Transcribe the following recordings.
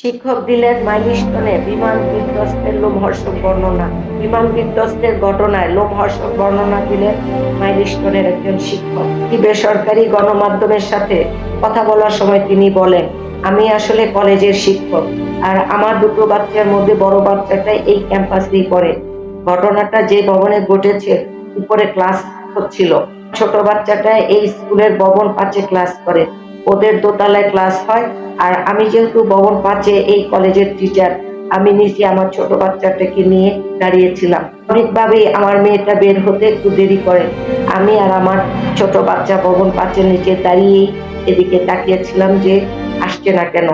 শিক্ষক দিলেন মাইলস্টোনে বিমান বিধ্বস্তের লোমহর্ষক বর্ণনা। বিমান বিধ্বস্তের ঘটনায় লোমহর্ষক বর্ণনা দিলেন মাইলস্টোনের একজন শিক্ষক। বেসরকারি গণমাধ্যমের সাথে কথা বলার সময় তিনি বলেন, আমি আসলে কলেজের শিক্ষক, আর আমার দুটো বাচ্চার মধ্যে বড় বাচ্চাটাই এই ক্যাম্পাসেই পড়ে। ঘটনাটা যে ভবনে ঘটেছে উপরে ক্লাস হচ্ছিল, ছোট বাচ্চাটা এই স্কুলের ভবন 5-এ ক্লাস করে। ওদের দোতলায় ক্লাস হয়, আর আমি যেহেতু ভবন 5-এ এই কলেজের টিচার, আমি নিচে আমার ছোট বাচ্চাটাকে নিয়ে দাঁড়িয়েছিলাম। স্বাভাবিকভাবেই আমার মেয়েটা বের হতে একটু দেরি করে। আমি আর আমার ছোট বাচ্চা ভবন 5-এর নিচে দাঁড়িয়েই এদিকে তাকিয়েছিলাম যে আসছে না কেন।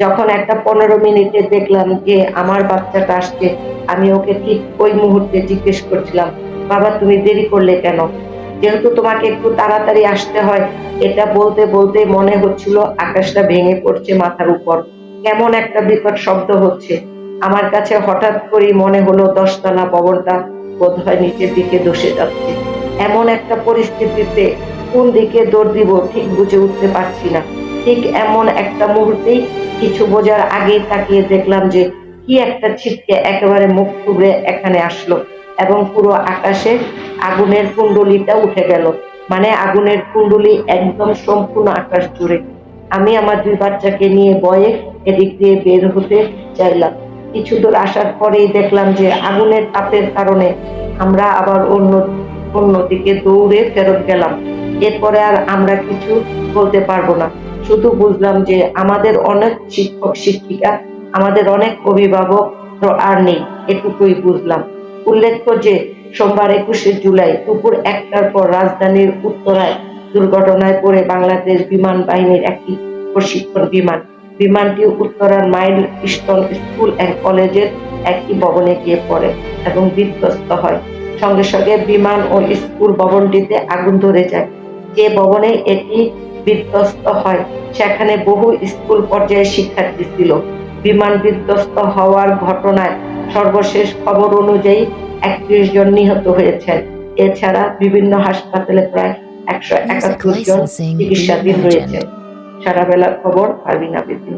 যখন একটা 15 মিনিটে দেখলাম যে আমার বাচ্চাটা আসছে, আমি ওকে ঠিক ওই মুহূর্তে জিজ্ঞেস করছিলাম, বাবা তুমি দেরি করলে কেন? যেহেতু তোমাকে একটু তাড়াতাড়ি আসতে হয়, এটা বলতে বলতে মনে হচ্ছিল আকাশটা ভেঙে পড়ছে মাথার উপর। কেমন একটা বিকট শব্দ হচ্ছে। আমার কাছে হঠাৎ করেই মনে হলো 10 তলা ভবনটা বোধহয় নিচের দিকে ধসে যাচ্ছে। এমন একটা পরিস্থিতিতে কোন দিকে দৌড় দিব ঠিক বুঝে উঠতে পারছি না। ঠিক এমন একটা মুহূর্তেই কিছু বোঝার আগেই তাকিয়ে দেখলাম যে কি একটা ছিটকে একেবারে মুখ থুবড়ে এখানে আসলো, এবং পুরো আকাশে আগুনের কুণ্ডলীটা উঠে গেল। মানে আগুনের কুণ্ডলী একদম সম্পূর্ণ আকাশ জুড়ে। আমি আমার 2 বাচ্চাকে নিয়ে ভয়ে এদিক দিয়ে বের হতে চাইলাম। কিছু দূর আসার পরেই দেখলাম যে আগুনের তাপের কারণে আমরা আবার অন্যদিকে দৌড়ে ফেরত গেলাম। এরপরে আর আমরা কিছু বলতে পারবো না। শুধু বুঝলাম যে আমাদের অনেক শিক্ষক শিক্ষিকা, আমাদের অনেক অভিভাবক তো আর নেই, এটুকুই বুঝলাম। উল্লেখ্য যে সোমবার 21শে জুলাই দুপুর 1টার পর রাজধানীর উত্তরায় দুর্ঘটনায় পড়ে বাংলাদেশ বিমান বাহিনীর একটি প্রশিক্ষণ বিমান। বিমানটি উত্তরার মাইল স্টোন স্কুল অ্যান্ড কলেজের একটি ভবনে গিয়ে পড়ে এবং বিধ্বস্ত হয়। সঙ্গে সঙ্গে বিমান ও স্কুল ভবনটিতে আগুন ধরে যায়। যে ভবনে এটি বিধ্বস্ত হয় সেখানে বহু স্কুল পর্যায়ের শিক্ষার্থী ছিল। বিমান বিধ্বস্ত হওয়ার ঘটনায় সর্বশেষ খবর অনুযায়ী 31 জন নিহত হয়েছেন। এছাড়া বিভিন্ন হাসপাতালে প্রায় 171 জন চিকিৎসাধীন রয়েছেন। সারা বেলার খবর, পারভিন আবেদিন।